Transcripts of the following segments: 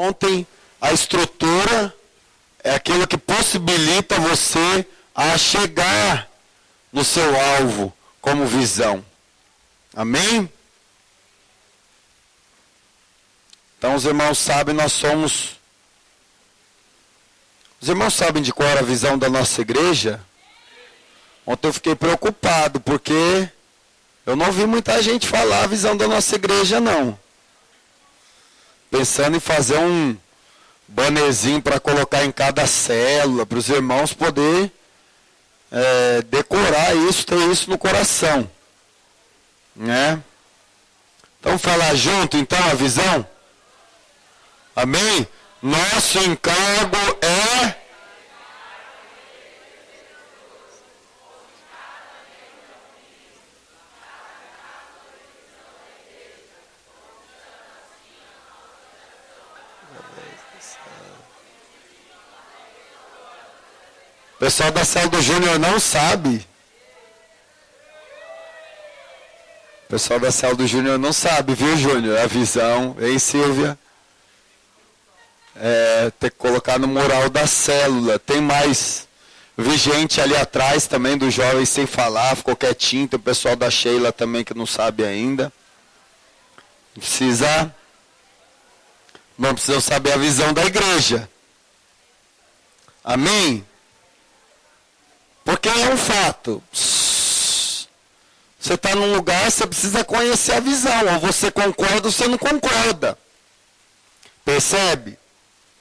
Ontem, a estrutura é aquilo que possibilita você a chegar no seu alvo como visão. Amém? Então os irmãos sabem, Os irmãos sabem de qual era a visão da nossa igreja? Ontem eu fiquei preocupado, porque eu não vi muita gente falar a visão da nossa igreja, não. Pensando em fazer um bonezinho para colocar em cada célula, para os irmãos poder decorar isso, ter isso no coração. Né? Então falar junto, então, a visão? Amém? Nosso encargo é... O pessoal da célula do Júnior não sabe. O pessoal da célula do Júnior não sabe, viu, Júnior? A visão, hein, Silvia? Ter que colocar no mural da célula. Tem mais. Vi gente ali atrás também dos jovens sem falar, ficou quietinho. Tem o pessoal da Sheila também que não sabe ainda. Não precisam saber a visão da igreja. Amém? Porque é um fato. Você está num lugar, você precisa conhecer a visão. Ou você concorda ou você não concorda. Percebe?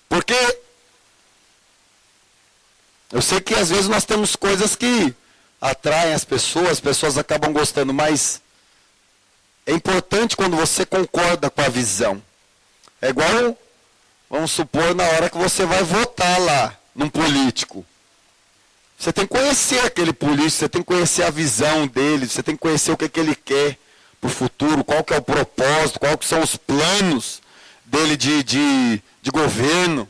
Porque eu sei que às vezes nós temos coisas que atraem as pessoas acabam gostando, mas é importante quando você concorda com a visão. É igual, vamos supor, na hora que você vai votar lá, num político. Você tem que conhecer aquele político, você tem que conhecer a visão dele, você tem que conhecer o que ele quer para o futuro, qual que é o propósito, qual que são os planos dele de governo.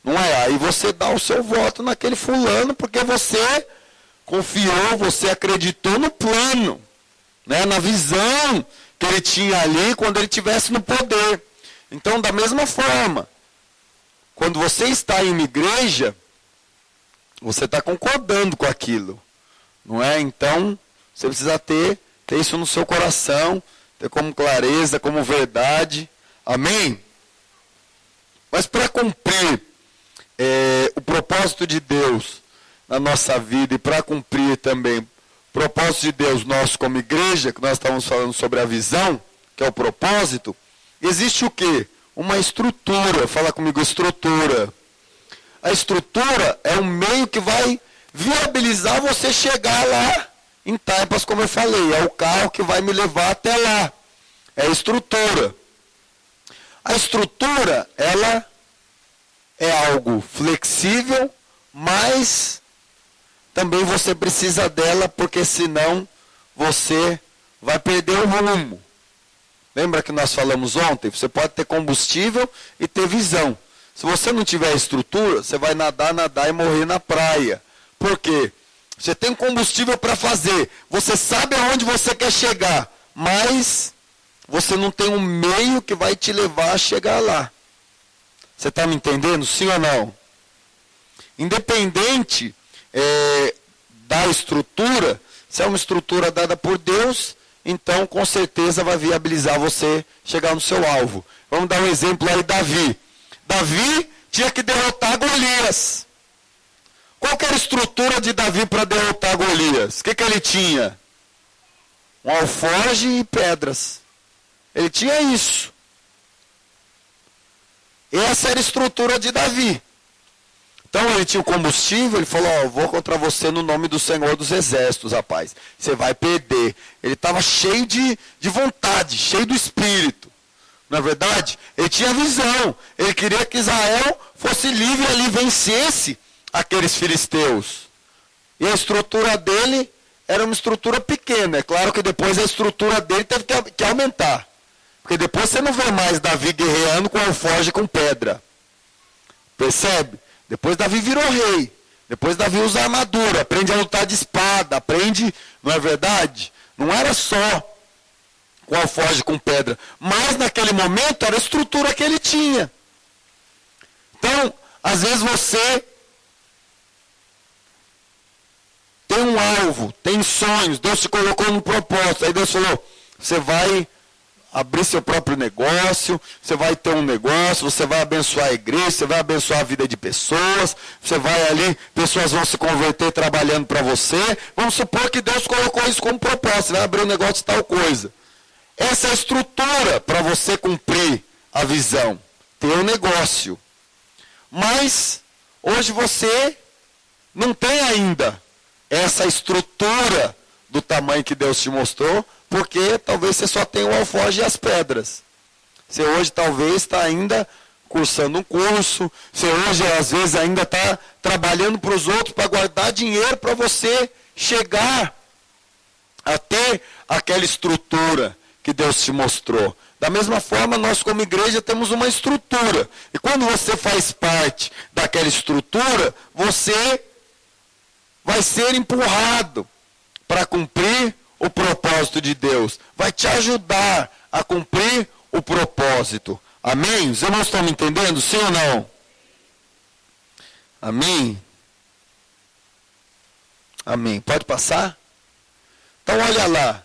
Não é? Aí você dá o seu voto naquele fulano, porque você confiou, você acreditou no plano, né? Na visão que ele tinha ali quando ele estivesse no poder. Então, da mesma forma, quando você está em uma igreja, você está concordando com aquilo, não é? Então, você precisa ter isso no seu coração, ter como clareza, como verdade. Amém? Mas para cumprir o propósito de Deus na nossa vida e para cumprir também o propósito de Deus nosso como igreja, que nós estamos falando sobre a visão, que é o propósito, existe o quê? Uma estrutura. Fala comigo, estrutura. A estrutura é um meio que vai viabilizar você chegar lá em Taipas, como eu falei. É o carro que vai me levar até lá. É a estrutura. A estrutura, ela é algo flexível, mas também você precisa dela, porque senão você vai perder o rumo. Lembra que nós falamos ontem? Você pode ter combustível e ter visão. Se você não tiver estrutura, você vai nadar e morrer na praia. Por quê? Você tem combustível para fazer, você sabe aonde você quer chegar, mas você não tem um meio que vai te levar a chegar lá. Você está me entendendo? Sim ou não? Independente da estrutura, se é uma estrutura dada por Deus, então com certeza vai viabilizar você chegar no seu alvo. Vamos dar um exemplo aí, Davi. Davi tinha que derrotar Golias. Qual que era a estrutura de Davi para derrotar Golias? O que ele tinha? Um alforje e pedras. Ele tinha isso. Essa era a estrutura de Davi. Então ele tinha o combustível, ele falou, eu vou contra você no nome do Senhor dos Exércitos, rapaz. Você vai perder. Ele estava cheio de vontade, cheio do espírito. Não é verdade? Ele tinha visão. Ele queria que Israel fosse livre ali, vencesse aqueles filisteus. E a estrutura dele era uma estrutura pequena. É claro que depois a estrutura dele teve que aumentar. Porque depois você não vê mais Davi guerreando com alforje com pedra. Percebe? Depois Davi virou rei. Depois Davi usa armadura, aprende a lutar de espada, aprende, não é verdade? Não era só com alforje com pedra. Mas naquele momento era a estrutura que ele tinha. Então, às vezes você tem um alvo, tem sonhos, Deus te colocou num propósito. Aí Deus falou, você vai abrir seu próprio negócio, você vai ter um negócio, você vai abençoar a igreja, você vai abençoar a vida de pessoas, você vai ali, pessoas vão se converter trabalhando para você. Vamos supor que Deus colocou isso como propósito, você vai abrir um negócio de tal coisa. Essa é a estrutura para você cumprir a visão, ter um negócio. Mas hoje você não tem ainda essa estrutura do tamanho que Deus te mostrou, porque talvez você só tenha o alforje e as pedras. Você hoje talvez está ainda cursando um curso, você hoje às vezes ainda está trabalhando para os outros para guardar dinheiro para você chegar a ter aquela estrutura que Deus te mostrou. Da mesma forma, nós como igreja temos uma estrutura. E quando você faz parte daquela estrutura, você vai ser empurrado para cumprir o propósito de Deus. Vai te ajudar a cumprir o propósito. Amém? Os irmãos estão me entendendo? Sim ou não? Amém? Amém. Pode passar? Então olha lá.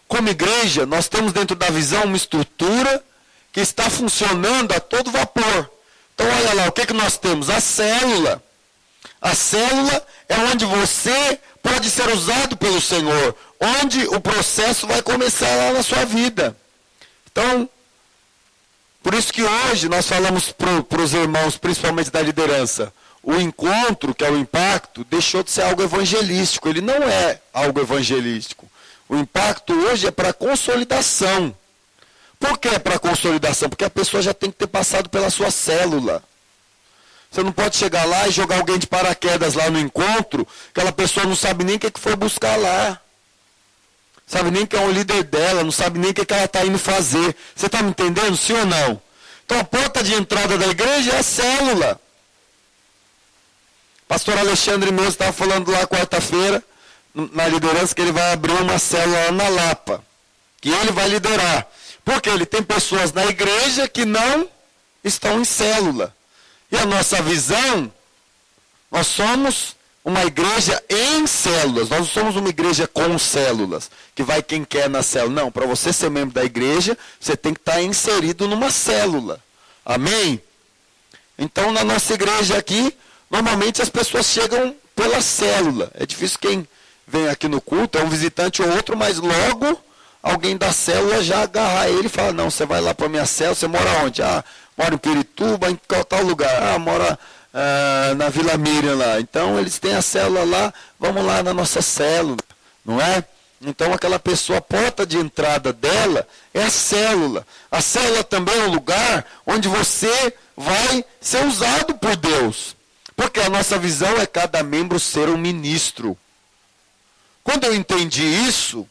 Como igreja, nós temos dentro da visão uma estrutura que está funcionando a todo vapor. Então olha lá, o que nós temos? A célula. A célula é onde você pode ser usado pelo Senhor, onde o processo vai começar lá na sua vida. Então, por isso que hoje nós falamos para os irmãos, principalmente da liderança, o encontro, que é o impacto, deixou de ser algo evangelístico. Ele não é algo evangelístico. O impacto hoje é para consolidação. Por que é para consolidação? Porque a pessoa já tem que ter passado pela sua célula. Você não pode chegar lá e jogar alguém de paraquedas lá no encontro, aquela pessoa não sabe nem o que foi buscar lá. Sabe nem quem é o líder dela, não sabe nem o que ela está indo fazer. Você está me entendendo, sim ou não? Então a porta de entrada da igreja é a célula. Pastor Alexandre mesmo estava falando lá quarta-feira, na liderança, que ele vai abrir uma célula lá na Lapa, que ele vai liderar. Porque ele tem pessoas na igreja que não estão em célula. E a nossa visão, nós somos uma igreja em células, nós não somos uma igreja com células, que vai quem quer na célula. Não, para você ser membro da igreja, você tem que estar inserido numa célula. Amém? Então, na nossa igreja aqui, normalmente as pessoas chegam pela célula. É difícil quem vem aqui no culto, é um visitante ou outro, mas logo alguém da célula já agarra ele e fala, não, você vai lá para a minha célula, você mora onde? Ah, mora em Pirituba, em qual tal lugar? Ah, mora na Vila Miriam lá. Então, eles têm a célula lá, vamos lá na nossa célula, não é? Então, aquela pessoa, a porta de entrada dela é a célula. A célula também é um lugar onde você vai ser usado por Deus. Porque a nossa visão é cada membro ser um ministro. Quando eu entendi isso,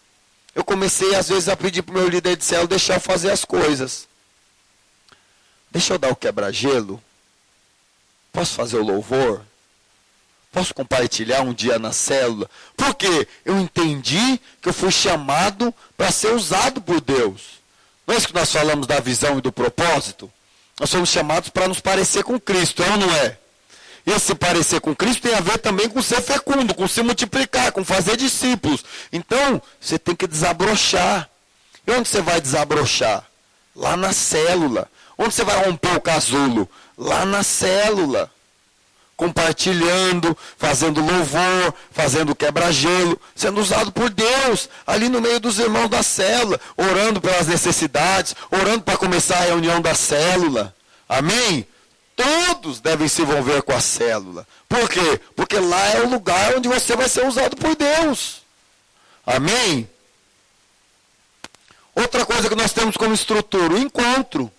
eu comecei às vezes a pedir para o meu líder de célula deixar eu fazer as coisas. Deixa eu dar o quebra-gelo? Posso fazer o louvor? Posso compartilhar um dia na célula? Porque eu entendi que eu fui chamado para ser usado por Deus. Não é isso que nós falamos da visão e do propósito? Nós somos chamados para nos parecer com Cristo, é ou não é? E esse parecer com Cristo tem a ver também com ser fecundo, com se multiplicar, com fazer discípulos. Então, você tem que desabrochar. E onde você vai desabrochar? Lá na célula. Onde você vai romper o casulo? Lá na célula. Compartilhando, fazendo louvor, fazendo quebra-gelo, sendo usado por Deus, ali no meio dos irmãos da célula, orando pelas necessidades, orando para começar a reunião da célula. Amém? Todos devem se envolver com a célula. Por quê? Porque lá é o lugar onde você vai ser usado por Deus. Amém? Outra coisa que nós temos como estrutura, o encontro.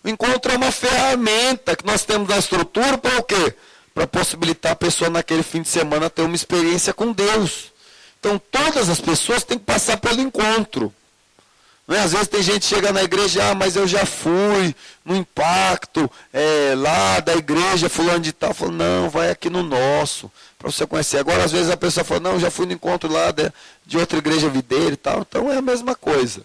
O encontro é uma ferramenta que nós temos na estrutura para o quê? Para possibilitar a pessoa naquele fim de semana ter uma experiência com Deus. Então todas as pessoas têm que passar pelo encontro. Não é? Às vezes tem gente que chega na igreja, mas eu já fui no impacto lá da igreja, fulano de tal. Falo, não, vai aqui no nosso, para você conhecer. Agora às vezes a pessoa fala, não, já fui no encontro lá de outra igreja videira e tal. Então é a mesma coisa.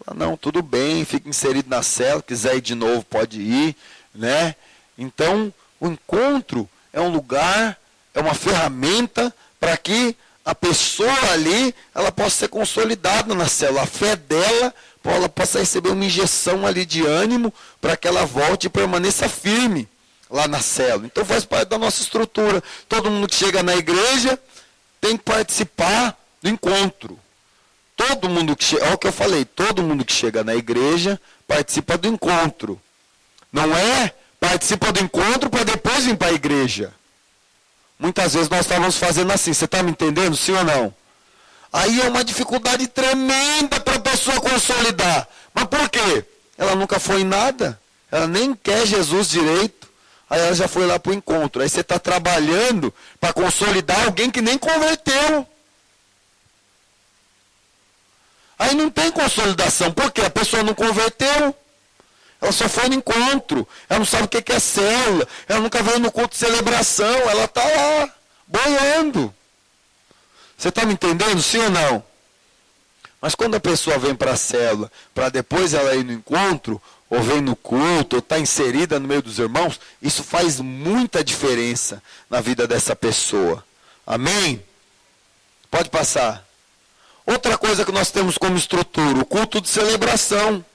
Fala, não, tudo bem, fica inserido na célula, quiser ir de novo, pode ir, né? Então, o encontro é um lugar, é uma ferramenta para que a pessoa ali, ela possa ser consolidada na célula. A fé dela, ela possa receber uma injeção ali de ânimo para que ela volte e permaneça firme lá na célula. Então faz parte da nossa estrutura. Todo mundo que chega na igreja tem que participar do encontro. Todo mundo que chega, olha o que eu falei, todo mundo que chega na igreja participa do encontro. Não é participa do encontro para depois vir para a igreja. Muitas vezes nós estávamos fazendo assim, você está me entendendo, sim ou não? Aí é uma dificuldade tremenda para a pessoa consolidar. Mas por quê? Ela nunca foi em nada, ela nem quer Jesus direito, aí ela já foi lá para o encontro. Aí você está trabalhando para consolidar alguém que nem converteu. Aí não tem consolidação, por quê? A pessoa não converteu. Ela só foi no encontro, ela não sabe o que é célula, ela nunca veio no culto de celebração, ela está lá, boiando. Você está me entendendo, sim ou não? Mas quando a pessoa vem para a célula, para depois ela ir no encontro, ou vem no culto, ou está inserida no meio dos irmãos, isso faz muita diferença na vida dessa pessoa. Amém? Pode passar. Outra coisa que nós temos como estrutura, o culto de celebração.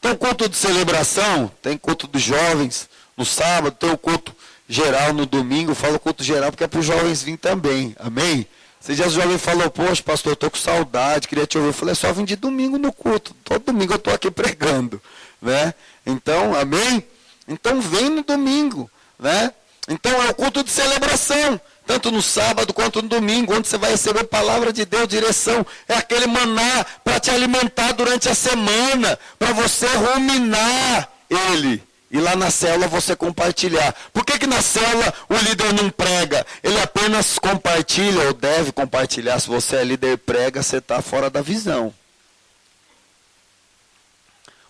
Tem culto de celebração, tem culto dos jovens no sábado, tem o culto geral no domingo. Eu falo culto geral porque é para os jovens virem também, amém? Esses dias o jovem falou, poxa pastor, eu estou com saudade, queria te ouvir. Eu falei, é só vim de domingo no culto, todo domingo eu estou aqui pregando, né? Então, amém? Então vem no domingo, né? Então é o culto de celebração, tanto no sábado quanto no domingo, onde você vai receber a palavra de Deus, direção. É aquele maná para te alimentar durante a semana, para você ruminar ele. E lá na célula você compartilhar. Por que na célula o líder não prega? Ele apenas compartilha, ou deve compartilhar. Se você é líder e prega, você está fora da visão.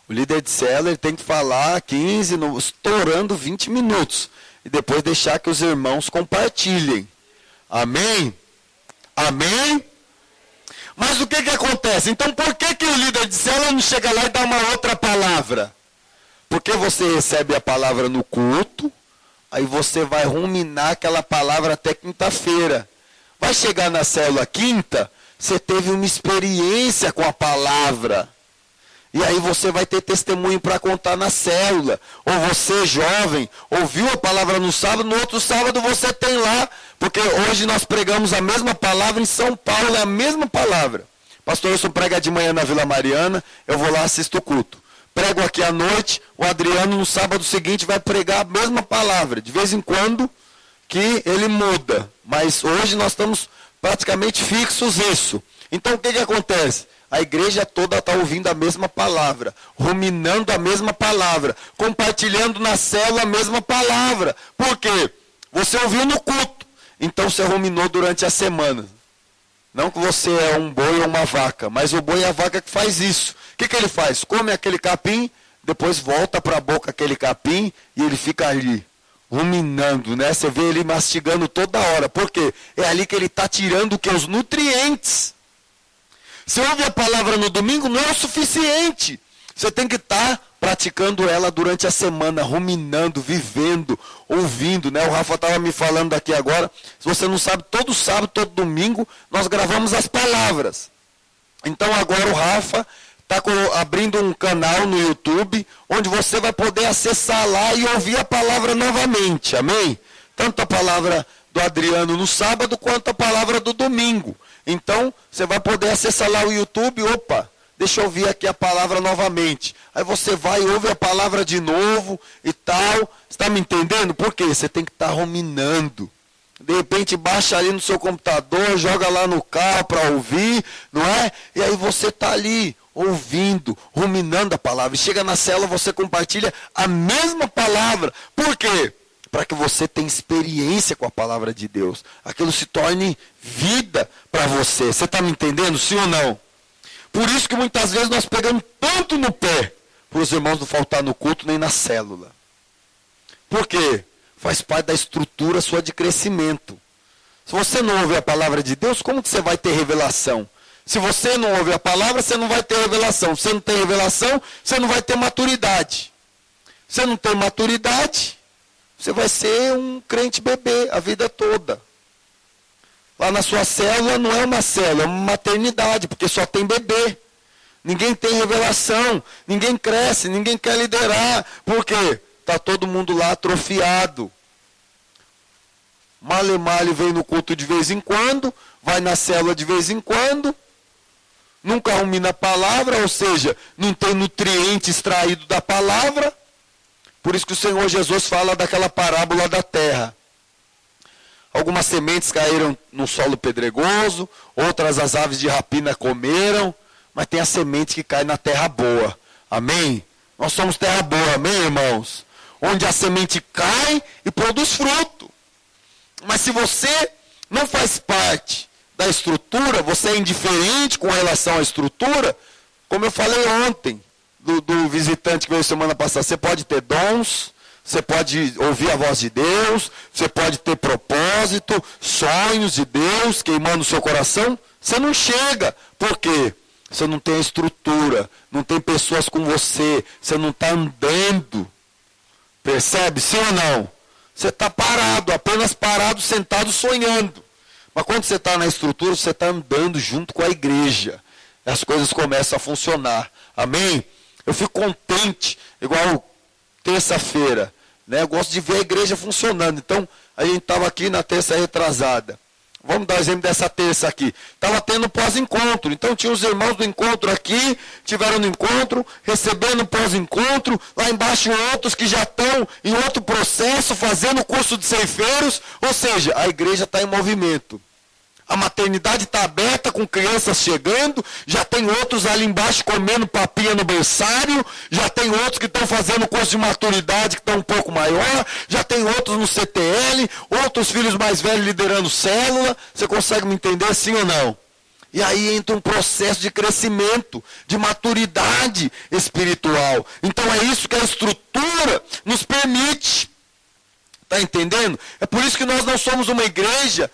O líder de célula ele tem que falar 15, estourando 20 minutos. E depois deixar que os irmãos compartilhem. Amém? Amém? Mas o que acontece? Então por que o líder de célula não chega lá e dá uma outra palavra? Porque você recebe a palavra no culto, aí você vai ruminar aquela palavra até quinta-feira. Vai chegar na célula quinta, você teve uma experiência com a palavra. E aí você vai ter testemunho para contar na célula. Ou você, jovem, ouviu a palavra no sábado, no outro sábado você tem lá. Porque hoje nós pregamos a mesma palavra em São Paulo, é a mesma palavra. Pastor Wilson prega de manhã na Vila Mariana, eu vou lá assisto o culto. Prego aqui à noite, o Adriano no sábado seguinte vai pregar a mesma palavra. De vez em quando que ele muda. Mas hoje nós estamos praticamente fixos isso. Então o que acontece? A igreja toda está ouvindo a mesma palavra, ruminando a mesma palavra, compartilhando na célula a mesma palavra. Por quê? Você ouviu no culto, então você ruminou durante a semana. Não que você é um boi ou uma vaca, mas o boi é a vaca que faz isso. O que ele faz? Come aquele capim, depois volta para a boca aquele capim e ele fica ali, ruminando, né? Você vê ele mastigando toda hora. Por quê? É ali que ele está tirando o que? Os nutrientes. Se ouve a palavra no domingo, não é o suficiente. Você tem que estar praticando ela durante a semana, ruminando, vivendo, ouvindo, né? O Rafa estava me falando aqui agora. Se você não sabe, todo sábado, todo domingo, nós gravamos as palavras. Então agora o Rafa está abrindo um canal no YouTube, onde você vai poder acessar lá e ouvir a palavra novamente, amém? Tanto a palavra do Adriano no sábado, quanto a palavra do domingo. Então, você vai poder acessar lá o YouTube, opa, deixa eu ouvir aqui a palavra novamente. Aí você vai e ouve a palavra de novo e tal. Você está me entendendo? Por quê? Você tem que estar ruminando. De repente baixa ali no seu computador, joga lá no carro para ouvir, não é? E aí você está ali, ouvindo, ruminando a palavra. E chega na célula, você compartilha a mesma palavra. Por quê? Para que você tenha experiência com a palavra de Deus. Aquilo se torne vida para você. Você está me entendendo, sim ou não? Por isso que muitas vezes nós pegamos tanto no pé, para os irmãos não faltar no culto nem na célula. Por quê? Faz parte da estrutura sua de crescimento. Se você não ouve a palavra de Deus, como que você vai ter revelação? Se você não ouve a palavra, você não vai ter revelação. Se você não tem revelação, você não vai ter maturidade. Você não tem maturidade, você vai ser um crente bebê a vida toda. Lá na sua célula não é uma célula, é uma maternidade, porque só tem bebê. Ninguém tem revelação, ninguém cresce, ninguém quer liderar. Por quê? Está todo mundo lá atrofiado. Male vem no culto de vez em quando, vai na célula de vez em quando, nunca rumina a palavra, ou seja, não tem nutriente extraído da palavra. Por isso que o Senhor Jesus fala daquela parábola da terra. Algumas sementes caíram no solo pedregoso, outras as aves de rapina comeram, mas tem a semente que cai na terra boa. Amém? Nós somos terra boa, amém, irmãos? Onde a semente cai e produz fruto. Mas se você não faz parte da estrutura, você é indiferente com relação à estrutura, como eu falei ontem, do visitante que veio semana passada, você pode ter dons, você pode ouvir a voz de Deus, você pode ter propósito, sonhos de Deus queimando o seu coração, você não chega. Por quê? Você não tem a estrutura, não tem pessoas com você, você não está andando. Percebe? Sim ou não? Você está parado, apenas parado, sentado, sonhando. Mas quando você está na estrutura, você está andando junto com a igreja. As coisas começam a funcionar. Amém? Eu fico contente, igual terça-feira. Né? Eu gosto de ver a igreja funcionando. Então, a gente estava aqui na terça retrasada. Vamos dar o exemplo dessa terça aqui. Estava tendo pós-encontro. Então tinha os irmãos do encontro aqui, tiveram no encontro, recebendo pós-encontro. Lá embaixo outros que já estão em outro processo, fazendo curso de ceifeiros. Ou seja, a igreja está em movimento. A maternidade está aberta com crianças chegando, já tem outros ali embaixo comendo papinha no berçário, já tem outros que estão fazendo curso de maturidade que estão um pouco maior, já tem outros no CTL, outros filhos mais velhos liderando célula. Você consegue me entender, sim ou não? E aí entra um processo de crescimento, de maturidade espiritual. Então é isso que a estrutura nos permite. Está entendendo? É por isso que nós não somos uma igreja,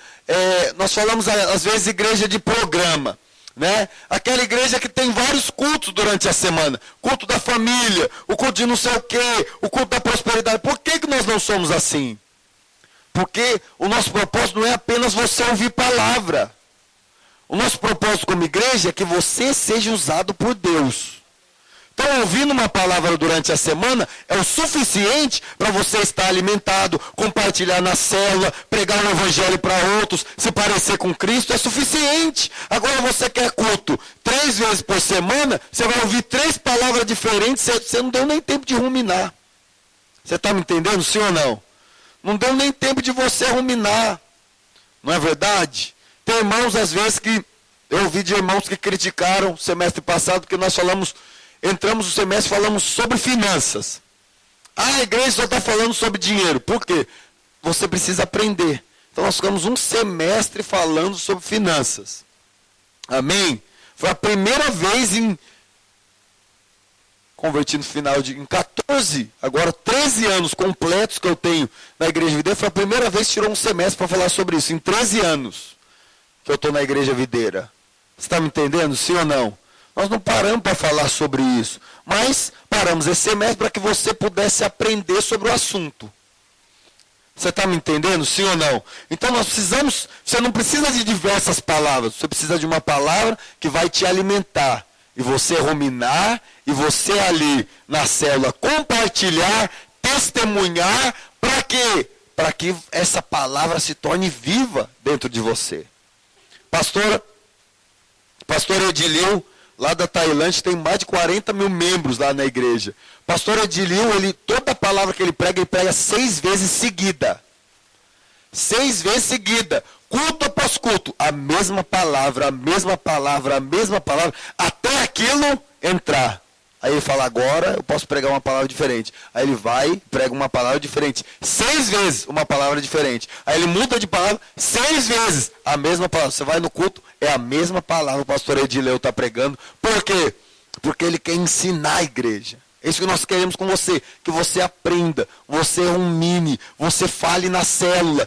nós falamos às vezes igreja de programa. Né? Aquela igreja que tem vários cultos durante a semana. Culto da família, o culto de não sei o quê, o culto da prosperidade. Por que nós não somos assim? Porque o nosso propósito não é apenas você ouvir palavra. O nosso propósito como igreja é que você seja usado por Deus. Então, ouvindo uma palavra durante a semana é o suficiente para você estar alimentado, compartilhar na célula, pregar o evangelho para outros, se parecer com Cristo, é suficiente. Agora você quer culto 3 vezes por semana, você vai ouvir 3 palavras diferentes, você não deu nem tempo de ruminar. Você está me entendendo, sim ou não? Não deu nem tempo de você ruminar. Não é verdade? Tem irmãos, às vezes, que eu ouvi de irmãos que criticaram o semestre passado, porque nós entramos no semestre e falamos sobre finanças. A igreja só está falando sobre dinheiro. Por quê? Você precisa aprender. Então nós ficamos um semestre falando sobre finanças. Amém? Foi a primeira vez converti no final em 14, agora 13 anos completos que eu tenho na Igreja Videira, foi a primeira vez que tirou um semestre para falar sobre isso. Em 13 anos que eu estou na Igreja Videira. Você está me entendendo? Sim ou não? Nós não paramos para falar sobre isso, mas paramos esse semestre para que você pudesse aprender sobre o assunto. Você está me entendendo? Sim ou não? Então nós precisamos, você não precisa de diversas palavras, você precisa de uma palavra que vai te alimentar. E você ruminar, e você ali na célula compartilhar, testemunhar, para quê? Para que essa palavra se torne viva dentro de você. Pastor Edilio, lá da Tailândia, tem mais de 40 mil membros lá na igreja. Pastor Edilio, toda palavra que ele prega 6 vezes seguida. 6 vezes seguida. Culto após culto. A mesma palavra, a mesma palavra, a mesma palavra. Até aquilo entrar. Aí ele fala, agora eu posso pregar uma palavra diferente. Aí ele vai e prega uma palavra diferente. 6 vezes uma palavra diferente. Aí ele muda de palavra 6 vezes. A mesma palavra. Você vai no culto, é a mesma palavra. O pastor Edileu está pregando. Por quê? Porque ele quer ensinar a igreja. É isso que nós queremos com você. Que você aprenda. Você rumine. Você fale na célula.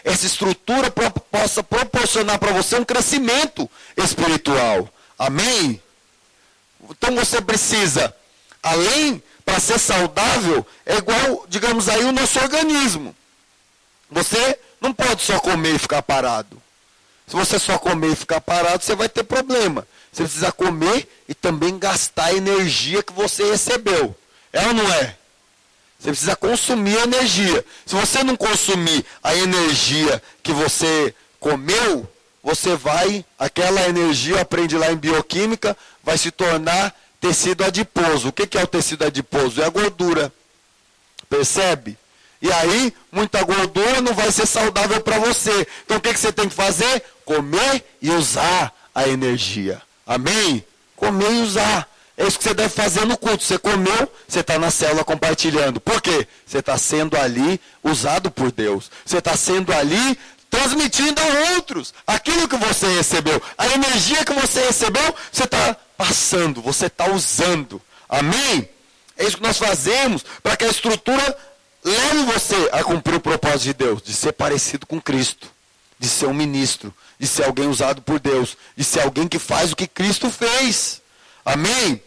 Essa estrutura possa proporcionar para você um crescimento espiritual. Amém? Então você precisa Além, para ser saudável, é igual, digamos aí, o nosso organismo. Você não pode só comer e ficar parado. Se você só comer e ficar parado, você vai ter problema. Você precisa comer e também gastar a energia que você recebeu. É ou não é? Você precisa consumir a energia. Se você não consumir a energia que você comeu, você vai, aquela energia, aprende lá em bioquímica, vai se tornar tecido adiposo. O que é o tecido adiposo? É a gordura. Percebe? E aí, muita gordura não vai ser saudável para você. Então o que você tem que fazer? Comer e usar a energia. Amém? Comer e usar. É isso que você deve fazer no culto. Você comeu, você está na célula compartilhando. Por quê? Você está sendo ali usado por Deus. Você está sendo ali transmitindo a outros aquilo que você recebeu. A energia que você recebeu, você está passando, você está usando. Amém? É isso que nós fazemos para que a estrutura leve você a cumprir o propósito de Deus, de ser parecido com Cristo, de ser um ministro, de ser alguém usado por Deus, de ser alguém que faz o que Cristo fez. Amém?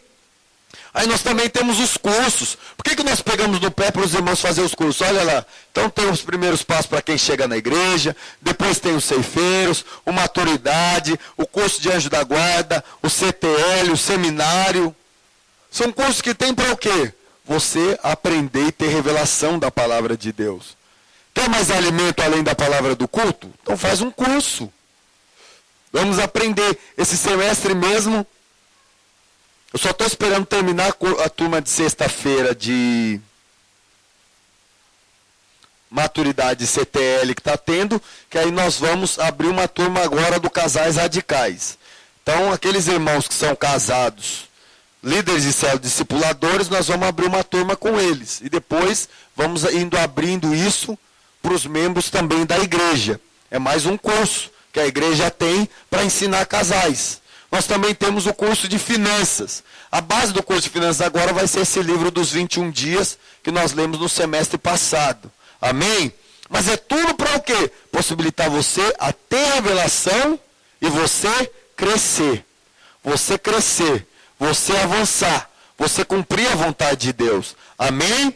Aí nós também temos os cursos. Por que nós pegamos no pé para os irmãos fazer os cursos? Olha lá. Então tem os primeiros passos para quem chega na igreja, depois tem os ceifeiros, o maturidade, o curso de anjo da guarda, o CTL, o seminário. São cursos que tem para o quê? Você aprender e ter revelação da palavra de Deus. Quer mais alimento além da palavra do culto? Então faz um curso. Vamos aprender esse semestre mesmo. Eu só estou esperando terminar a turma de sexta-feira de maturidade CTL que está tendo, que aí nós vamos abrir uma turma agora do Casais Radicais. Então, aqueles irmãos que são casados, líderes de célula, discipuladores, nós vamos abrir uma turma com eles. E depois vamos indo abrindo isso para os membros também da igreja. É mais um curso que a igreja tem para ensinar casais. Nós também temos o curso de finanças. A base do curso de finanças agora vai ser esse livro dos 21 dias que nós lemos no semestre passado. Amém? Mas é tudo para o quê? Possibilitar você a ter revelação e você crescer. Você crescer. Você avançar. Você cumprir a vontade de Deus. Amém?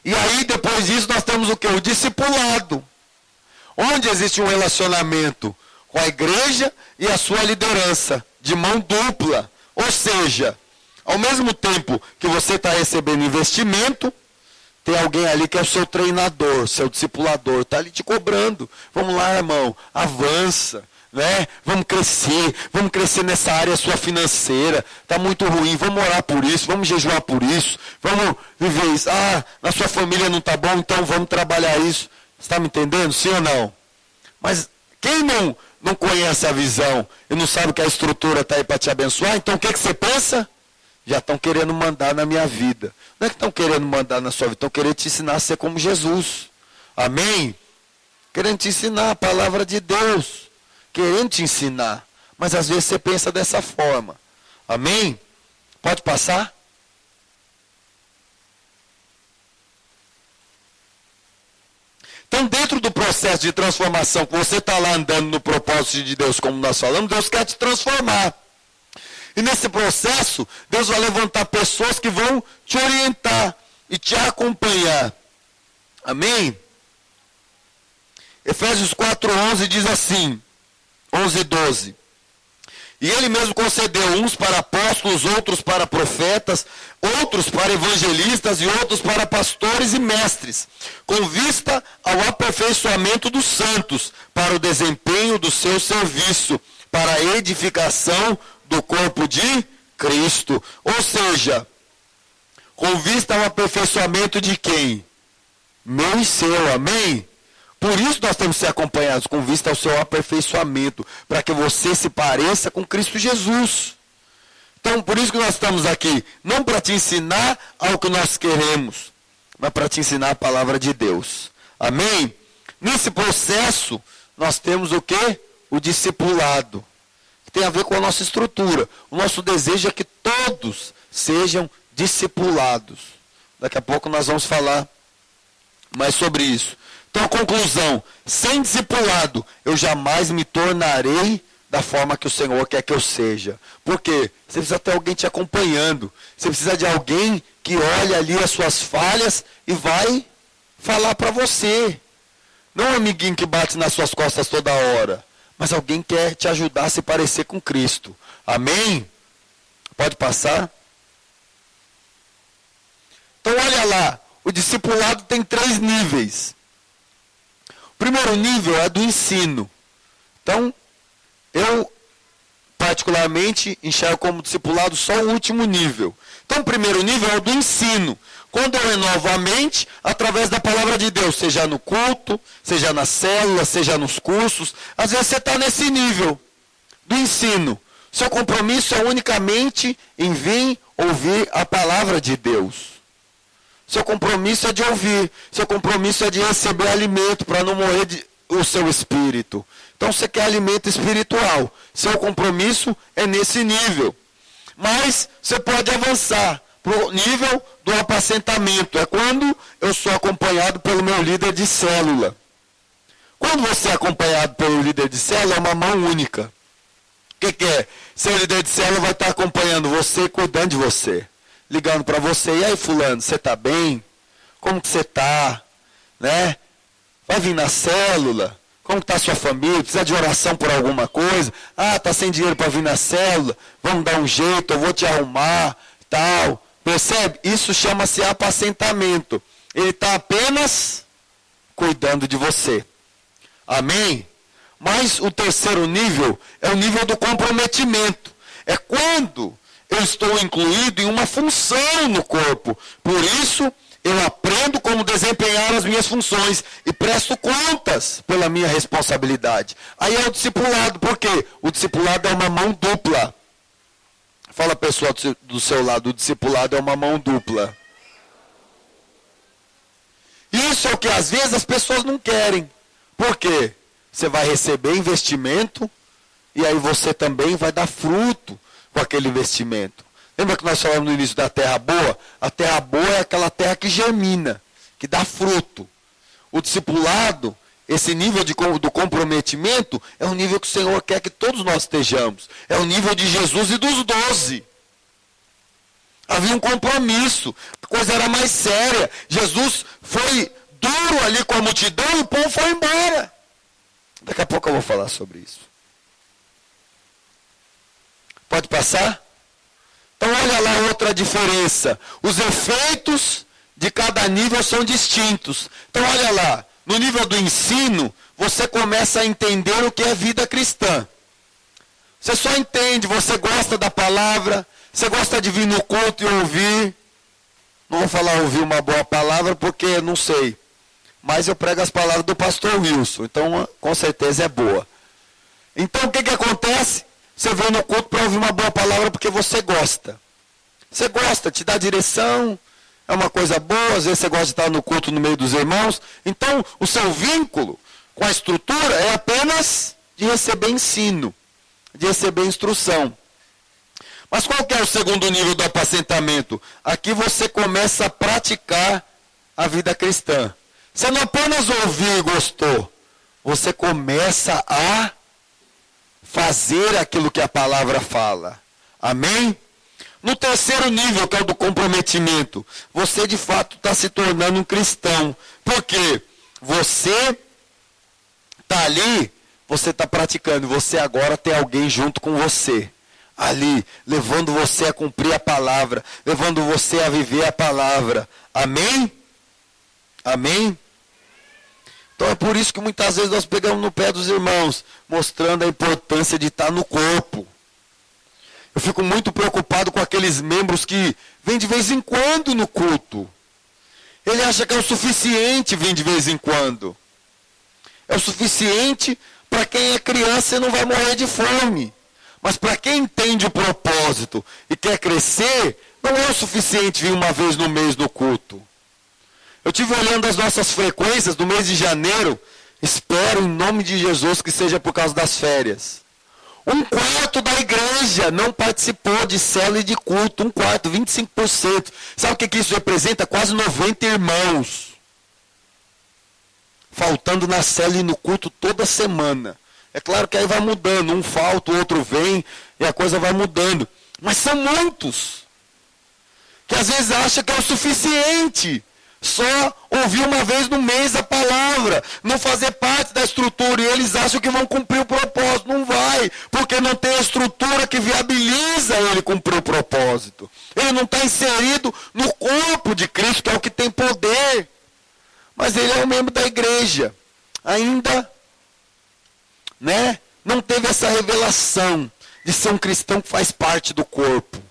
E aí, depois disso, nós temos o quê? O discipulado. Onde existe um relacionamento com a igreja e a sua liderança, de mão dupla. Ou seja, ao mesmo tempo que você está recebendo investimento, tem alguém ali que é o seu treinador, seu discipulador, está ali te cobrando. Vamos lá, irmão, avança, né? Vamos crescer nessa área sua financeira, está muito ruim, vamos orar por isso, vamos jejuar por isso, vamos viver isso. Ah, na sua família não está bom, então vamos trabalhar isso. Você está me entendendo, sim ou não? Mas quem não conhece a visão e não sabe que a estrutura está aí para te abençoar, então o que você pensa? Já estão querendo mandar na minha vida. Não é que estão querendo mandar na sua vida, estão querendo te ensinar a ser como Jesus. Amém? Querendo te ensinar a palavra de Deus. Querendo te ensinar. Mas às vezes você pensa dessa forma. Amém? Pode passar? Então, dentro do processo de transformação, que você está lá andando no propósito de Deus, como nós falamos, Deus quer te transformar. E nesse processo, Deus vai levantar pessoas que vão te orientar e te acompanhar. Amém? Efésios 4:11 diz assim, 11 e 12. E ele mesmo concedeu uns para apóstolos, outros para profetas, outros para evangelistas e outros para pastores e mestres, com vista ao aperfeiçoamento dos santos, para o desempenho do seu serviço, para a edificação do corpo de Cristo. Ou seja, com vista ao aperfeiçoamento de quem? Meu e seu, amém? Por isso nós temos que ser acompanhados, com vista ao seu aperfeiçoamento, para que você se pareça com Cristo Jesus. Então, por isso que nós estamos aqui, não para te ensinar ao que nós queremos, mas para te ensinar a palavra de Deus. Amém? Nesse processo, nós temos o quê? O discipulado, que tem a ver com a nossa estrutura. O nosso desejo é que todos sejam discipulados. Daqui a pouco nós vamos falar mais sobre isso. Então, a conclusão, sem discipulado, eu jamais me tornarei da forma que o Senhor quer que eu seja. Por quê? Você precisa ter alguém te acompanhando. Você precisa de alguém que olha ali as suas falhas e vai falar para você. Não um amiguinho que bate nas suas costas toda hora, mas alguém que quer te ajudar a se parecer com Cristo. Amém? Pode passar? Então olha lá, o discipulado tem 3 níveis. O primeiro nível é do ensino. Então, eu particularmente enxergo como discipulado só o último nível. Então o primeiro nível é o do ensino. Quando eu renovo a mente através da palavra de Deus, seja no culto, seja na célula, seja nos cursos, às vezes você está nesse nível do ensino. Seu compromisso é unicamente em vir ouvir a palavra de Deus. Seu compromisso é de ouvir. Seu compromisso é de receber alimento para não morrer o seu espírito. Então você quer alimento espiritual. Seu compromisso é nesse nível. Mas você pode avançar para o nível do apacentamento. É quando eu sou acompanhado pelo meu líder de célula. Quando você é acompanhado pelo líder de célula, é uma mão única. O que é? Seu líder de célula vai estar acompanhando você, cuidando de você. Ligando para você. E aí, fulano, você está bem? Como que você está? Né? Vai vir na célula? Como está a sua família? Precisa de oração por alguma coisa? Ah, está sem dinheiro para vir na célula? Vamos dar um jeito, eu vou te arrumar, tal. Percebe? Isso chama-se apacentamento. Ele está apenas cuidando de você. Amém? Mas o terceiro nível é o nível do comprometimento. É quando eu estou incluído em uma função no corpo. Por isso, eu aprendo como desempenhar as minhas funções e presto contas pela minha responsabilidade. Aí é o discipulado. Por quê? O discipulado é uma mão dupla. Fala, pessoal do seu lado, o discipulado é uma mão dupla. Isso é o que às vezes as pessoas não querem. Por quê? Você vai receber investimento e aí você também vai dar fruto com aquele investimento. Lembra que nós falamos no início da terra boa? A terra boa é aquela terra que germina, que dá fruto. O discipulado, esse nível do comprometimento, é o nível que o Senhor quer que todos nós estejamos. É o nível de Jesus e dos 12. Havia um compromisso, a coisa era mais séria. Jesus foi duro ali com a multidão e o povo foi embora. Daqui a pouco eu vou falar sobre isso. Pode passar? Então olha lá outra diferença. Os efeitos de cada nível são distintos. Então olha lá, no nível do ensino, você começa a entender o que é vida cristã. Você só entende, você gosta da palavra, você gosta de vir no culto e ouvir. Não vou falar ouvir uma boa palavra porque não sei. Mas eu prego as palavras do pastor Wilson, então com certeza é boa. Então o que acontece? Você vem no culto para ouvir uma boa palavra porque você gosta. Você gosta, te dá direção, é uma coisa boa, às vezes você gosta de estar no culto no meio dos irmãos. Então, o seu vínculo com a estrutura é apenas de receber ensino, de receber instrução. Mas qual que é o segundo nível do apacentamento? Aqui você começa a praticar a vida cristã. Você não apenas ouviu e gostou, você começa a fazer aquilo que a palavra fala. Amém? No terceiro nível, que é o do comprometimento, você de fato está se tornando um cristão. Por quê? Você está ali, você está praticando, você agora tem alguém junto com você. Ali, levando você a cumprir a palavra, levando você a viver a palavra. Amém? Amém? Então é por isso que muitas vezes nós pegamos no pé dos irmãos, mostrando a importância de estar no corpo. Eu fico muito preocupado com aqueles membros que vêm de vez em quando no culto. Ele acha que é o suficiente vir de vez em quando. É o suficiente para quem é criança e não vai morrer de fome. Mas para quem entende o propósito e quer crescer, não é o suficiente vir uma vez no mês no culto. Eu estive olhando as nossas frequências do mês de janeiro. Espero em nome de Jesus que seja por causa das férias. 1/4 da igreja não participou de célula e de culto. 1/4, 25%. Sabe o que isso representa? Quase 90 irmãos. Faltando na célula e no culto toda semana. É claro que aí vai mudando, um falta, o outro vem, e a coisa vai mudando. Mas são muitos que às vezes acham que é o suficiente só ouvir uma vez no mês a palavra, não fazer parte da estrutura, e eles acham que vão cumprir o propósito. Não vai, porque não tem a estrutura que viabiliza ele cumprir o propósito. Ele não está inserido no corpo de Cristo, que é o que tem poder. Mas ele é um membro da igreja. Ainda, não teve essa revelação de ser um cristão que faz parte do corpo.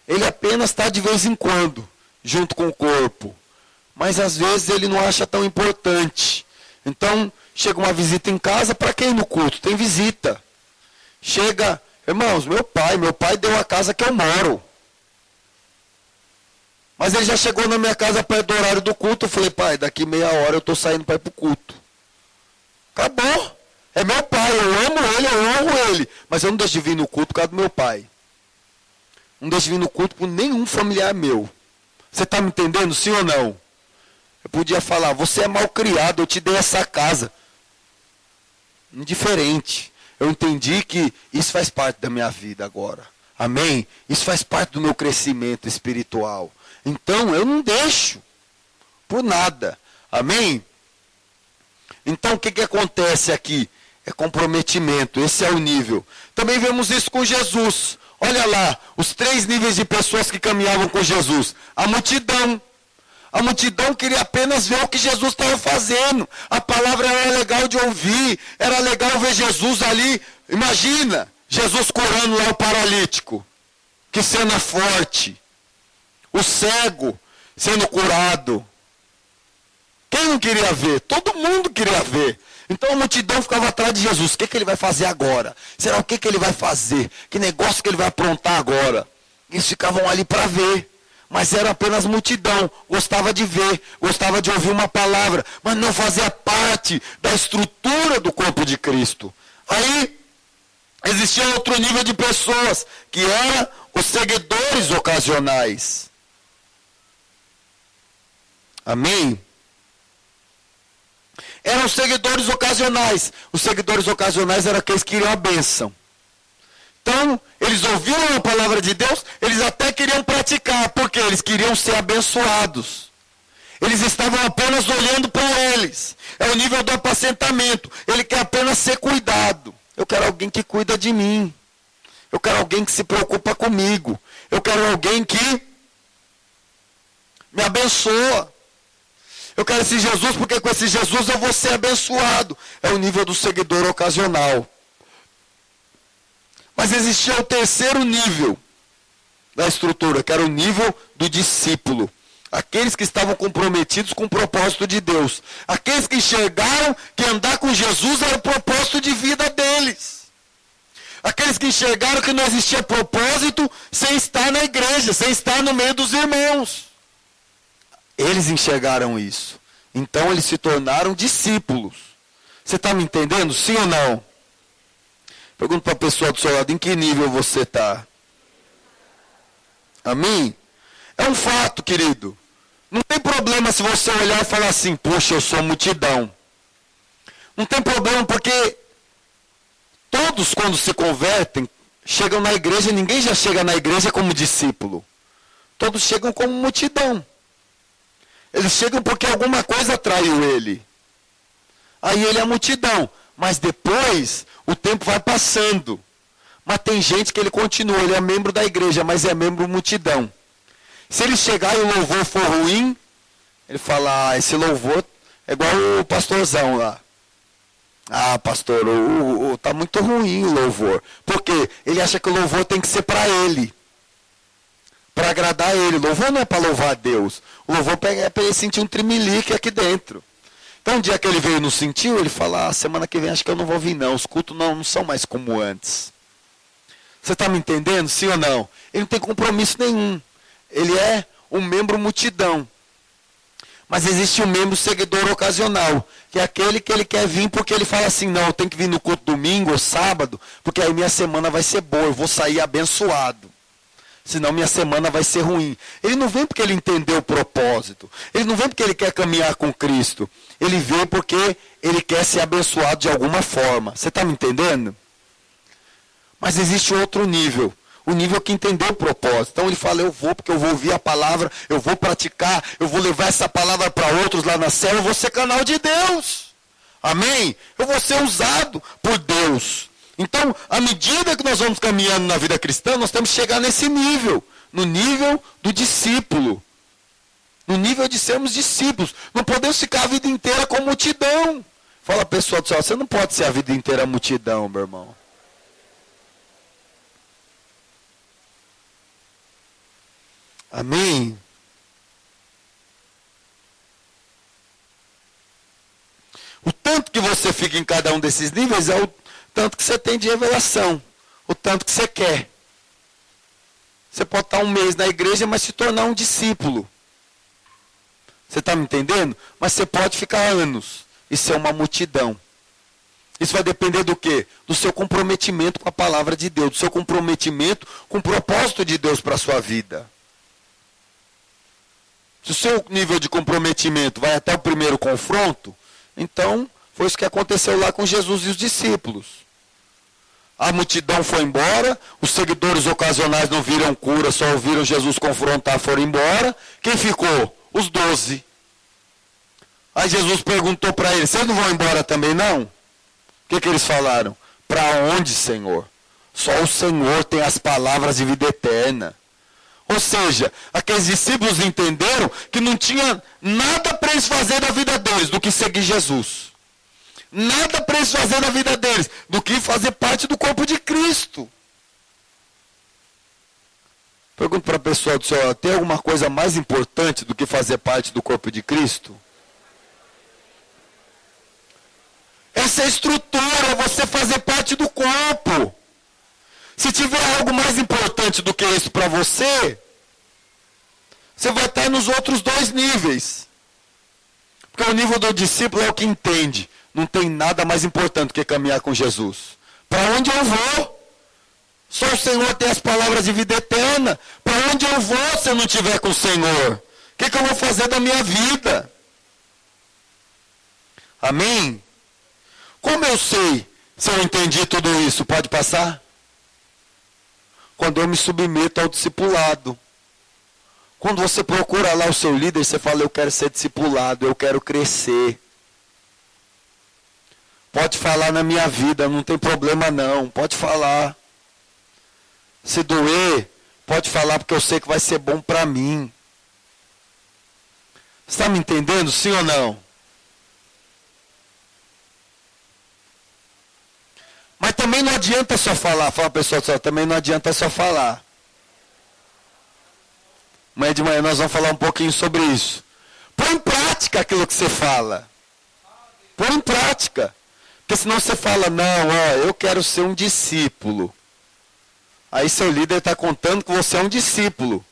Ele apenas está de vez em quando junto com o corpo. Mas às vezes ele não acha tão importante. Então, chega uma visita em casa, para quem no culto? Tem visita. Chega, irmãos, meu pai deu a casa que eu moro. Mas ele já chegou na minha casa perto do horário do culto. Eu falei, pai, daqui meia hora eu estou saindo para ir para o culto. Acabou. É meu pai, eu amo ele, eu honro ele. Mas eu não deixo de vir no culto por causa do meu pai. Não deixo de vir no culto por nenhum familiar meu. Você está me entendendo, sim ou não? Eu podia falar, você é mal criado, eu te dei essa casa. Indiferente. Eu entendi que isso faz parte da minha vida agora. Amém? Isso faz parte do meu crescimento espiritual. Então, eu não deixo por nada. Amém? Então, o que acontece aqui? É comprometimento. Esse é o nível. Também vemos isso com Jesus. Olha lá, os 3 níveis de pessoas que caminhavam com Jesus. A multidão. A multidão queria apenas ver o que Jesus estava fazendo. A palavra era legal de ouvir. Era legal ver Jesus ali. Imagina, Jesus curando lá o paralítico. Que cena forte. O cego sendo curado. Quem não queria ver? Todo mundo queria ver. Então a multidão ficava atrás de Jesus. O que ele vai fazer agora? Será o que ele vai fazer? Que negócio que ele vai aprontar agora? Eles ficavam ali para ver. Mas era apenas multidão. Gostava de ver. Gostava de ouvir uma palavra. Mas não fazia parte da estrutura do corpo de Cristo. Aí existia outro nível de pessoas. Que eram os seguidores ocasionais. Amém? Eram os seguidores ocasionais. Os seguidores ocasionais eram aqueles que queriam a bênção. Então, eles ouviram a palavra de Deus, eles até queriam praticar, porque eles queriam ser abençoados. Eles estavam apenas olhando para eles. É o nível do apacentamento. Ele quer apenas ser cuidado. Eu quero alguém que cuida de mim. Eu quero alguém que se preocupa comigo. Eu quero alguém que me abençoa. Eu quero esse Jesus, porque com esse Jesus eu vou ser abençoado. É o nível do seguidor ocasional. Mas existia o terceiro nível da estrutura, que era o nível do discípulo. Aqueles que estavam comprometidos com o propósito de Deus. Aqueles que enxergaram que andar com Jesus era o propósito de vida deles. Aqueles que enxergaram que não existia propósito sem estar na igreja, sem estar no meio dos irmãos. Eles enxergaram isso. Então eles se tornaram discípulos. Você está me entendendo? Sim ou não? Pergunto para a pessoa do seu lado, em que nível você está? Amém? É um fato, querido. Não tem problema se você olhar e falar assim, poxa, eu sou multidão. Não tem problema porque todos quando se convertem, chegam na igreja, ninguém já chega na igreja como discípulo. Todos chegam como multidão. Eles chegam porque alguma coisa atraiu ele. Aí ele é a multidão. Mas depois, o tempo vai passando. Mas tem gente que ele continua, ele é membro da igreja, mas é membro multidão. Se ele chegar e o louvor for ruim, ele fala, esse louvor é igual o pastorzão lá. Ah, pastor, tá muito ruim o louvor. Por quê? Ele acha que o louvor tem que ser para ele. Para agradar ele. O louvor não é para louvar a Deus. O louvor é para ele sentir um trimelique aqui dentro. Então, um dia que ele veio e não sentiu, ele fala, semana que vem acho que eu não vou vir não. Os cultos não são mais como antes. Você está me entendendo? Sim ou não? Ele não tem compromisso nenhum. Ele é um membro multidão. Mas existe um membro seguidor ocasional, que é aquele que ele quer vir porque ele fala assim, não, eu tenho que vir no culto domingo ou sábado, porque aí minha semana vai ser boa, eu vou sair abençoado. senão minha semana vai ser ruim. Ele não vem porque ele entendeu o propósito. Ele não vem porque ele quer caminhar com Cristo. Ele vem porque ele quer ser abençoado de alguma forma. Você está me entendendo? Mas existe outro nível. O nível que entendeu o propósito. Então ele fala, eu vou porque eu vou ouvir a palavra, eu vou praticar, eu vou levar essa palavra para outros lá na célula, eu vou ser canal de Deus. Amém? Eu vou ser usado por Deus. Então, à medida que nós vamos caminhando na vida cristã, nós temos que chegar nesse nível. No nível do discípulo. No nível de sermos discípulos. Não podemos ficar a vida inteira com multidão. Fala pessoal do céu, você não pode ser a vida inteira multidão, meu irmão. Amém? O tanto que você fica em cada um desses níveis é o tanto que você tem de revelação. O tanto que você quer. Você pode estar um mês na igreja, mas se tornar um discípulo. Você está me entendendo? Mas você pode ficar anos e ser uma multidão. Isso vai depender do quê? Do seu comprometimento com a palavra de Deus. Do seu comprometimento com o propósito de Deus para a sua vida. Se o seu nível de comprometimento vai até o primeiro confronto, então foi isso que aconteceu lá com Jesus e os discípulos. A multidão foi embora, os seguidores ocasionais não viram cura, só ouviram Jesus confrontar, foram embora. Quem ficou? Os 12. Aí Jesus perguntou para eles, vocês não vão embora também não? O que eles falaram? Para onde, Senhor? Só o Senhor tem as palavras de vida eterna. Ou seja, aqueles discípulos entenderam que não tinha nada para eles fazer da vida deles do que seguir Jesus. Nada para eles fazer da vida deles do que fazer parte do corpo de Cristo. Pergunto para a pessoa do céu, tem alguma coisa mais importante do que fazer parte do corpo de Cristo? Essa é a estrutura, você fazer parte do corpo. Se tiver algo mais importante do que isso para você, você vai estar nos outros dois níveis. Porque o nível do discípulo é o que entende. Não tem nada mais importante do que caminhar com Jesus. Para onde eu vou? Só o Senhor tem as palavras de vida eterna. Para onde eu vou se eu não estiver com o Senhor? O que eu vou fazer da minha vida? Amém? Como eu sei se eu entendi tudo isso? Pode passar? Quando eu me submeto ao discipulado. Quando você procura lá o seu líder, você fala, eu quero ser discipulado, eu quero crescer. Pode falar na minha vida, não tem problema não, pode falar. Se doer, pode falar porque eu sei que vai ser bom para mim. Você está me entendendo, sim ou não? Mas também não adianta só falar. Fala pessoal, também não adianta só falar. Amanhã de manhã nós vamos falar um pouquinho sobre isso. Põe em prática aquilo que você fala. Põe em prática. Porque senão você fala, não, eu quero ser um discípulo. Aí seu líder está contando que você é um discípulo.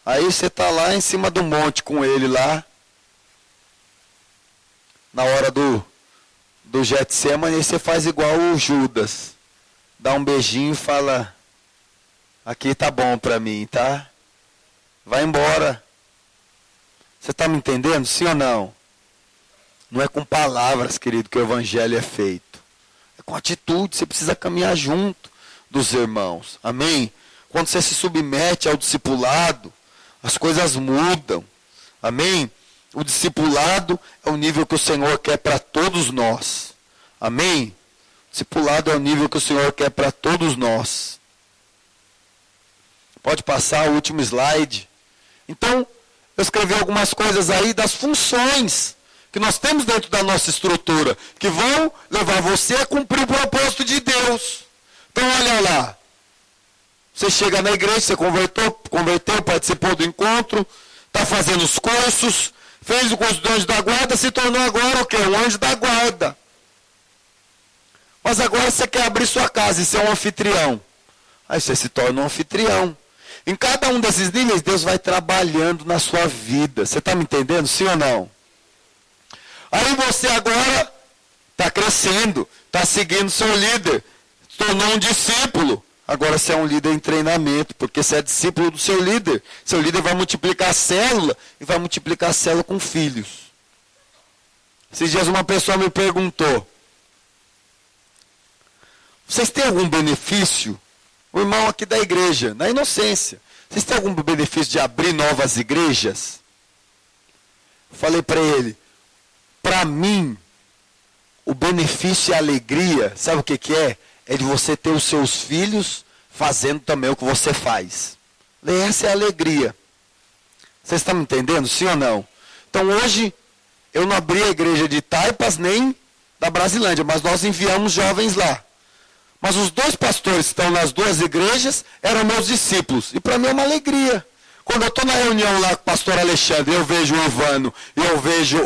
Aí você está lá em cima do monte com ele lá. Na hora do Getsemane, você faz igual o Judas. Dá um beijinho e fala, aqui tá bom para mim, tá? Vai embora. Você está me entendendo? Sim ou não? Não é com palavras, querido, que o evangelho é feito. É com atitude. Você precisa caminhar junto dos irmãos. Amém? Quando você se submete ao discipulado, as coisas mudam. Amém? O discipulado é o nível que o Senhor quer para todos nós. Amém? O discipulado é o nível que o Senhor quer para todos nós. Pode passar o último slide. Então, eu escrevi algumas coisas aí das funções que nós temos dentro da nossa estrutura, que vão levar você a cumprir o propósito de Deus. Então, olha lá. Você chega na igreja, você converteu, participou do encontro, está fazendo os cursos, fez o curso do anjo da guarda, se tornou agora o quê? Um anjo da guarda. Mas agora você quer abrir sua casa e ser um anfitrião. Aí você se torna um anfitrião. Em cada um desses níveis, Deus vai trabalhando na sua vida. Você está me entendendo? Sim ou não? Aí você agora está crescendo, está seguindo seu líder, se tornou um discípulo. Agora você é um líder em treinamento, porque você é discípulo do seu líder. Seu líder vai multiplicar a célula e vai multiplicar a célula com filhos. Esses dias uma pessoa me perguntou: vocês têm algum benefício? O irmão aqui da igreja, na Inocência, vocês têm algum benefício de abrir novas igrejas? Eu falei para ele: para mim, o benefício e a alegria, sabe o que é? É de você ter os seus filhos fazendo também o que você faz. Essa é a alegria. Vocês estão me entendendo, sim ou não? Então hoje, eu não abri a igreja de Taipas nem da Brasilândia, mas nós enviamos jovens lá. Mas os 2 pastores que estão nas 2 igrejas eram meus discípulos. E para mim é uma alegria. Quando eu estou na reunião lá com o pastor Alexandre, eu vejo o Ivano e eu vejo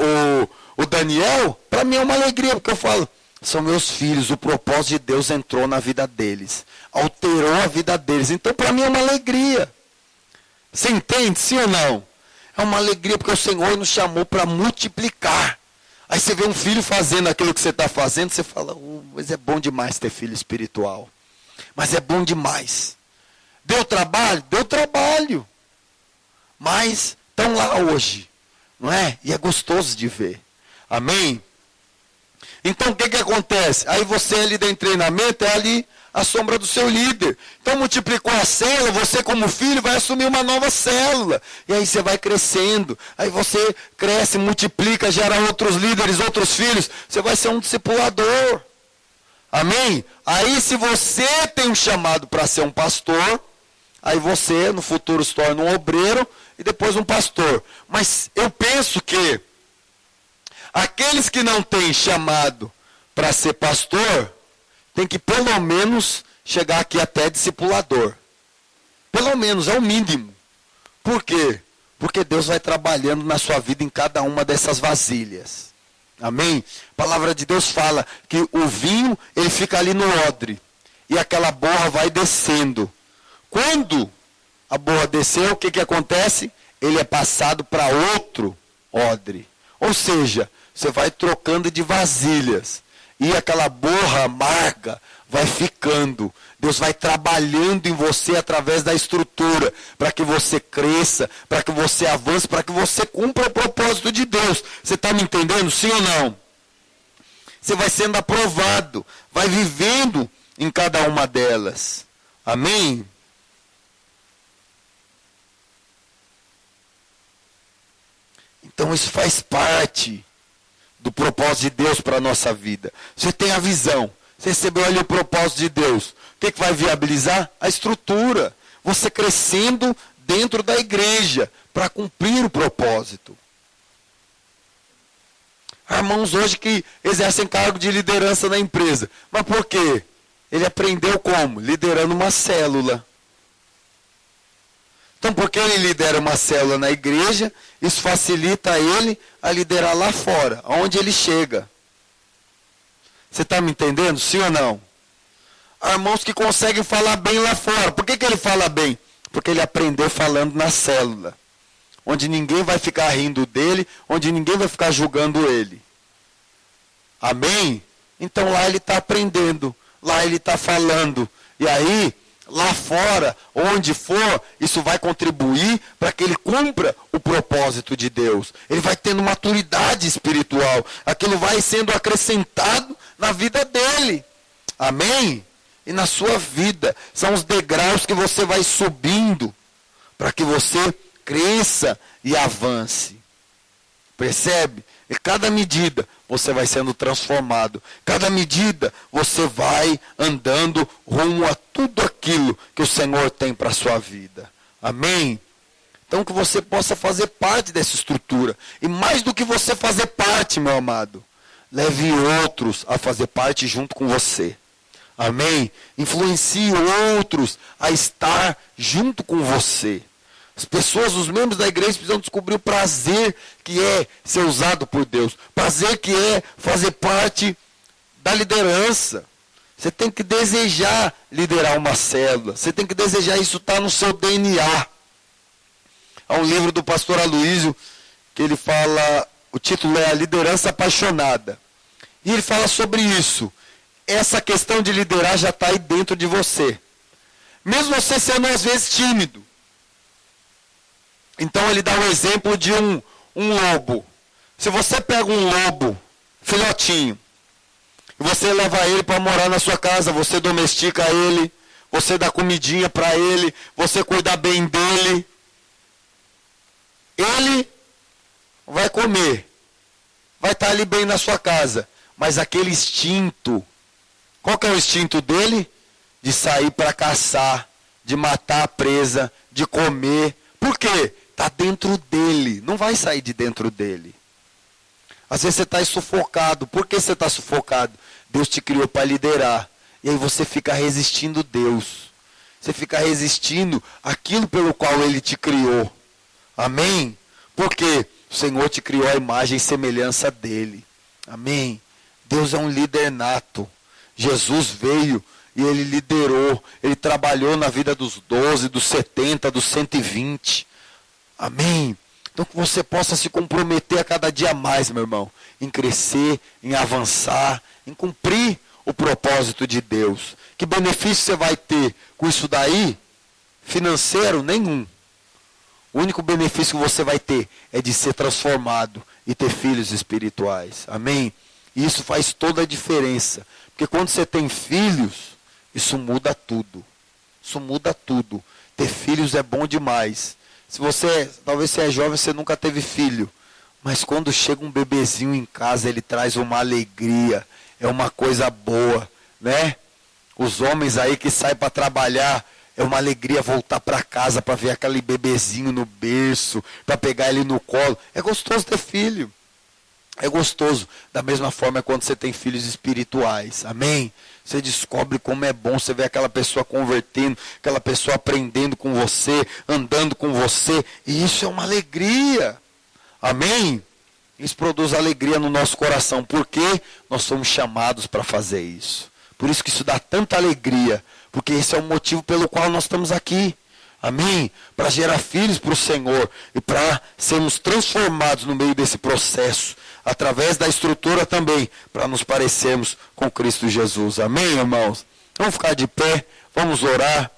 o Daniel, para mim é uma alegria, porque eu falo, são meus filhos, o propósito de Deus entrou na vida deles, alterou a vida deles. Então para mim é uma alegria. Você entende, sim ou não? É uma alegria porque o Senhor nos chamou para multiplicar. Aí você vê um filho fazendo aquilo que você está fazendo, você fala, mas é bom demais ter filho espiritual. Mas é bom demais. Deu trabalho? Deu trabalho. Mas estão lá hoje, não é? E é gostoso de ver. Amém? Então o que acontece? Aí você ali em treinamento, é ali a sombra do seu líder. Então multiplicou a célula, você como filho vai assumir uma nova célula. E aí você vai crescendo. Aí você cresce, multiplica, gera outros líderes, outros filhos. Você vai ser um discipulador. Amém? Aí se você tem um chamado para ser um pastor, aí você no futuro se torna um obreiro e depois um pastor. Mas eu penso que aqueles que não têm chamado para ser pastor, tem que pelo menos chegar aqui até discipulador. Pelo menos, é o mínimo. Por quê? Porque Deus vai trabalhando na sua vida em cada uma dessas vasilhas. Amém? A palavra de Deus fala que o vinho, ele fica ali no odre. E aquela borra vai descendo. Quando a borra descer, o que acontece? Ele é passado para outro odre. Ou seja, você vai trocando de vasilhas. E aquela borra amarga vai ficando. Deus vai trabalhando em você através da estrutura, para que você cresça, para que você avance, para que você cumpra o propósito de Deus. Você está me entendendo, sim ou não? Você vai sendo aprovado, vai vivendo em cada uma delas. Amém? Então isso faz parte do propósito de Deus para a nossa vida. Você tem a visão, você recebeu ali o propósito de Deus. O que vai viabilizar? A estrutura. Você crescendo dentro da igreja para cumprir o propósito. Há irmãos hoje que exercem cargo de liderança na empresa. Mas por quê? Ele aprendeu como? Liderando uma célula. Então, porque ele lidera uma célula na igreja, isso facilita ele a liderar lá fora, aonde ele chega. Você está me entendendo? Sim ou não? Há irmãos que conseguem falar bem lá fora. Por que ele fala bem? Porque ele aprendeu falando na célula. Onde ninguém vai ficar rindo dele, onde ninguém vai ficar julgando ele. Amém? Então lá ele está aprendendo, lá ele está falando. E aí, lá fora, onde for, isso vai contribuir para que ele cumpra o propósito de Deus. Ele vai tendo maturidade espiritual. Aquilo vai sendo acrescentado na vida dele. Amém? E na sua vida. São os degraus que você vai subindo para que você cresça e avance. Percebe? E cada medida você vai sendo transformado. Cada medida você vai andando rumo a tudo aquilo que o Senhor tem para a sua vida. Amém? Então que você possa fazer parte dessa estrutura. E mais do que você fazer parte, meu amado, leve outros a fazer parte junto com você. Amém? Influencie outros a estar junto com você. As pessoas, os membros da igreja precisam descobrir o prazer que é ser usado por Deus. Prazer que é fazer parte da liderança. Você tem que desejar liderar uma célula. Você tem que desejar, isso está no seu DNA. Há um livro do pastor Aloísio que ele fala, o título é A Liderança Apaixonada. E ele fala sobre isso. Essa questão de liderar já está aí dentro de você. Mesmo você sendo às vezes tímido. Então ele dá o exemplo de um lobo. Se você pega um lobo, filhotinho, e você leva ele para morar na sua casa, você domestica ele, você dá comidinha para ele, você cuida bem dele, ele vai comer, vai estar ali bem na sua casa. Mas aquele instinto, qual que é o instinto dele? De sair para caçar, de matar a presa, de comer. Por quê? Está dentro dele, não vai sair de dentro dele. Às vezes você está sufocado. Por que você está sufocado? Deus te criou para liderar. E aí você fica resistindo Deus. Você fica resistindo aquilo pelo qual Ele te criou. Amém? Porque o Senhor te criou a imagem e semelhança dEle. Amém? Deus é um líder nato. Jesus veio e Ele liderou. Ele trabalhou na vida dos 12, dos 70, dos 120. Amém? Então que você possa se comprometer a cada dia mais, meu irmão. Em crescer, em avançar, em cumprir o propósito de Deus. Que benefício você vai ter com isso daí? Financeiro? Nenhum. O único benefício que você vai ter é de ser transformado e ter filhos espirituais. Amém? E isso faz toda a diferença. Porque quando você tem filhos, isso muda tudo. Isso muda tudo. Ter filhos é bom demais. Se você, talvez você é jovem, você nunca teve filho. Mas quando chega um bebezinho em casa, ele traz uma alegria. É uma coisa boa, né? Os homens aí que saem para trabalhar, é uma alegria voltar para casa para ver aquele bebezinho no berço, para pegar ele no colo. É gostoso ter filho. É gostoso. Da mesma forma é quando você tem filhos espirituais. Amém? Você descobre como é bom, você vê aquela pessoa convertendo, aquela pessoa aprendendo com você, andando com você. E isso é uma alegria. Amém? Isso produz alegria no nosso coração. Porque nós somos chamados para fazer isso. Por isso que isso dá tanta alegria. Porque esse é o motivo pelo qual nós estamos aqui. Amém? Para gerar filhos para o Senhor. E para sermos transformados no meio desse processo. Através da estrutura também. Para nos parecermos com Cristo Jesus. Amém, irmãos? Vamos ficar de pé. Vamos orar.